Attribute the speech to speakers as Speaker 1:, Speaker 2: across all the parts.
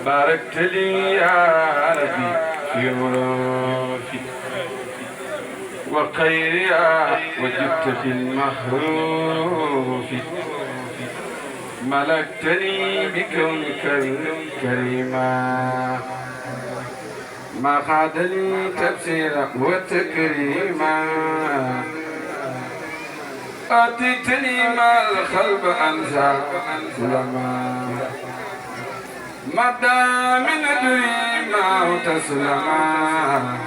Speaker 1: باركت لي يا ربي في غرفي وخيرها وجدت بالمحروف ملكتني بكونك الكريما ما خاد لي تبصيرا وتكريما أتيتني ما الخلب أنسى لما مدى من دريما وتسلما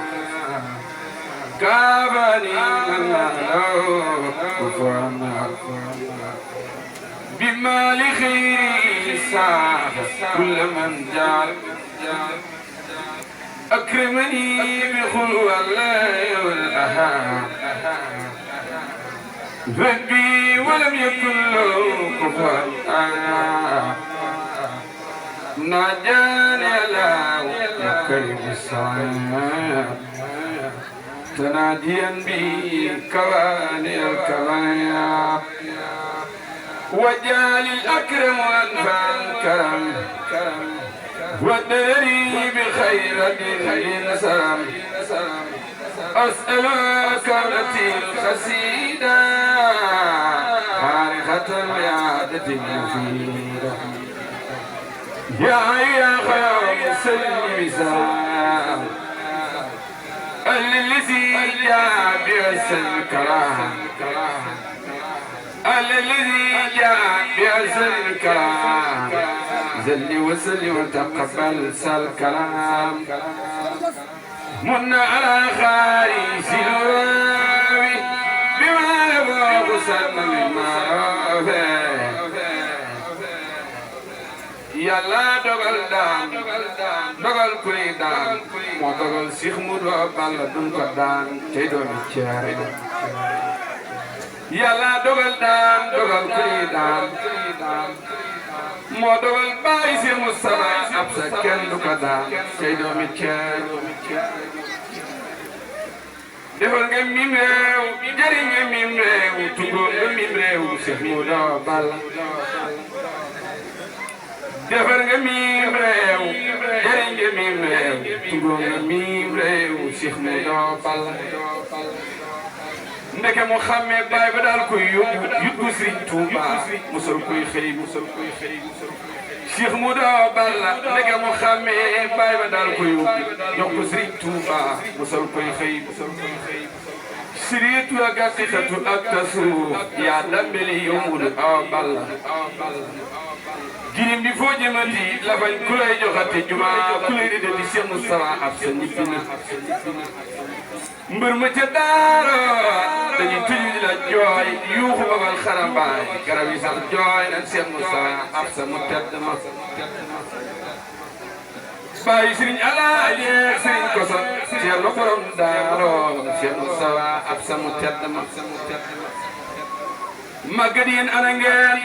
Speaker 1: كابني من له كفرنا بما لخير ساق كل من جعل أكرمني بخلوة الليل والأهام ربي ولم يكن له كفوا ناجاني الله وكرم السماء تناديا بي كواني الكوايا وجعل الأكرم أنفى الكرم ودري بخير الإنسان أسألك التي الخسيدة خارقة العادة المفيدة يا خير سلم سلام الذي جاء بأس الكرام الذي جاء بأس الكرام زل وسل وتقبل الكلام من على خارج الراوي بما يبغى سلم يلا دوغل دان دوغل كوي دان مو دوغل شيخ مودو بال دون كو دان تي دومي تياري يلا دوغل دان دوغل كوي دان مو دوغل باي سي مصطفى ابسا كن دو كو دان تي دومي تياري defal nga mim réew jëriñ nga mim réew tugóor nga mim réew Cheikh Modou Balla defal nga mim réew jëriñ nga mim réew tugóor nga mim réew Cheikh Modou Balla ndeke mu xàmmee baay ba daal koy yóbbu Sëriñ Tuuba musal koy xëy Cheikh Modou Balla ndeke mu xàmmee baay ba daal koy jox ko Sëriñ Tuuba musal koy xëy siritu ak haqiqatu ak tasawuf yaa dambeli yomul aw Balla jirim bi foo jëmati la bañ ku lay joxati juma ku lay di Cheikh Moustapha ab sa ñibbi na mbër ma ca daaro dañuy tëju di la jooy yuuxu babal xarambaay garab yi sax jooy nañ Cheikh Moustapha ab sa mu tedd ma bàyyi Sëriñ Alaaji Sëriñ Koso Cheikh la borom daaro Cheikh Moustapha ab sa mu tedd ma màggat yéen ana ngeen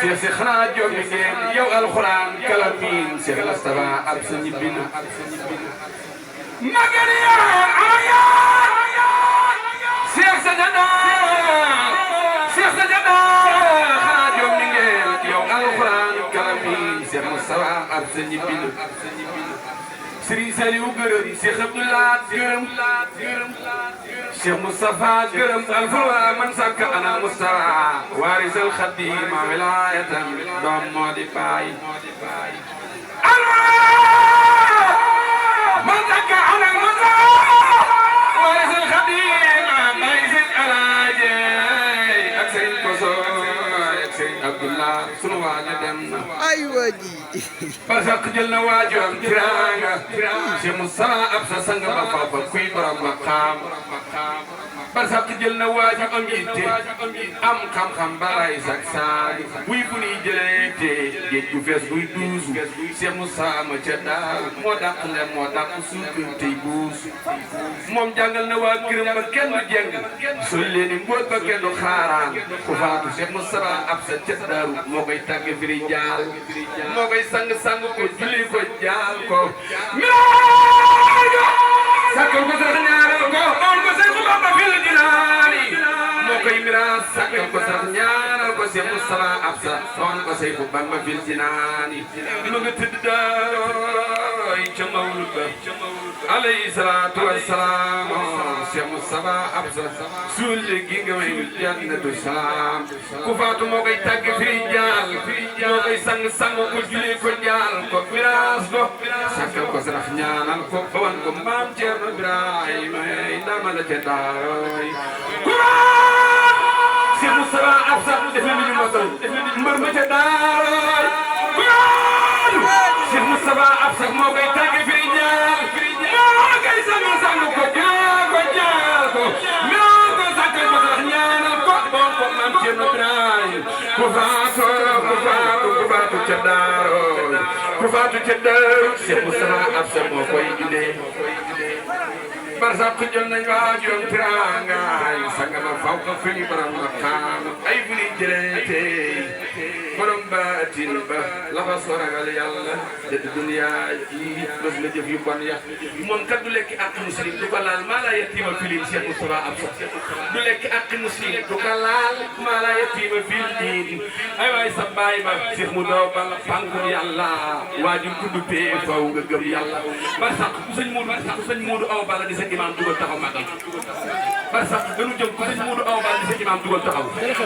Speaker 1: Cheikh si xanaa jommi ngeen yow alxuraan kalamin Cheikh Moustapha ab sa ñibbi na màggat yéen ana ngeen Cheikh sa jadaar xanaa jommi ngeen yow alxuraan kalamin Cheikh Moustapha ab sa ñibbi na Serigne Saliou gërëm Cheikh Abdoulaye gërëm Cheikh Moustapha gërëm alfurwa man sakka ana Moustapha warisal Khadim wilayatan doom moo di baay man sakka ana Moustapha warisal Khadim may sin alaaje ak Serigne Koso ak Serigne Abdoulaye sunu waaja dem na
Speaker 2: ay waji
Speaker 1: Barzak jël na waajoom tiraanga Cheikh Moussa ab sa sang ba fa kuy borom maqaam Barzak jël na waaju am yitte am xam-xam balay sak saali buy fu ni jëlee te géej gu fees buy duusu Cheikh Moussa ma ca daaw moo dàq le moo dàq suukar tey buus moom jàngal na waa këram ba kenn du jeng sol leen mbóot ba kenn du xaaraan ku faatu Cheikh Moussa ab sa ca daaru moo koy tàgg firi jaal moo koy sang ko julli ko jaal ko sakkal ko sax ñaareel ko on ko say ko bamba fil dinaani moo koy miraas sàkkal ko sax ñaanal ko Cheikh Moustapha Absa soxna ko Seyfu Bamba fil jinaani ma nga tëdd daarooy ca mawlud ba alayhi salaatu wassalaam Cheikh Moustapha Absa suul gi nga may jannatu salaam ku faatu moo koy tàgg fii jaal moo koy sang ko julee ko jaal ko miraas ko sàkkal ko sax ñaanal ko ba wan ko maam Ceerno Ibrahima ndama la ca daarooy Cheikh Moustapha Absa def na ñu mosal mbër ma ca daarooy Cheikh Moustapha Absa moo koy tàgg fii jaal moo koy sang ko jaal ko moo koy sàkkal ko sax ñaanal ko bon ko maam Ceerno Ibrahima ku faatu ca daarooy ku faatu ca daarooy Cheikh Moustapha Absa moo koy julee barsàq jël nañ waajuram tiraanga sanga ma faw ko fi borom maqaam ay bu ni jëlee tey borom baatin ba la fa soragal yàlla dëdd dunya ji bés la jëf yu bon ya moom kat du lekk ak muslim du ko laal maa laa yatiima filin Cheikh Moustapha Absa du lekk ak muslim du ko laal maa laa yatiima fil diin ay waay sa baay ba Cheikh mu doo bal pànkum yàlla waajur ku duppee faw nga gëm yàlla barsàq ku sëñ Moodu aw bala di sa imam dugal taxaw magal barsàq gënu jëm ku sëñ Moodu aw bala di sa imam dugal taxaw Cheikh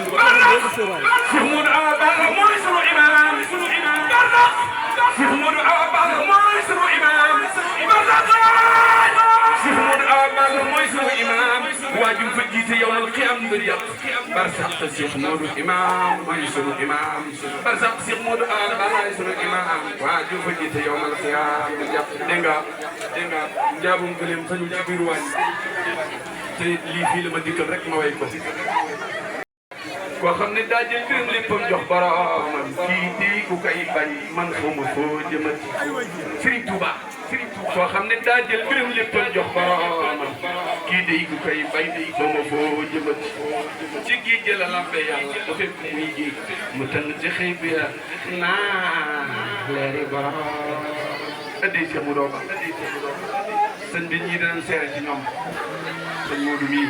Speaker 1: Moodu aw bala mooy sunu imam barsàq Cheikh Moodu aw bala mooy sunu imam barsàq Cheikh Moodu aw bala mooy sunu imam waajur fa jiite yawmal qiyaam nga jàpp barsàq Cheikh Moodu imam mooy sunu imam barsàq Cheikh Moodu aw bala mooy sunu imam waajur fa jiite yawmal qiyaam nga jàpp dégg nga njaabum gëleem sañu ci biir waañ te lii fii la ma dikkal rek ma way ko koo xam ne daa jël gërëm léppam jox boromam kii di ku koy bañ man xawma foo jëmati Serigne Touba koo xam ne daa jël gërëm léppam jox boromam kii di ku koy bañ xawma foo jëmati ci géej gi la lambe yàlla ba fekk muy géej mu tënk ci xëy bi naa leeri borom addee Cheikh Moudou Ba sëñ bi ñii danañ seere ci ñoom sëñ Modou mii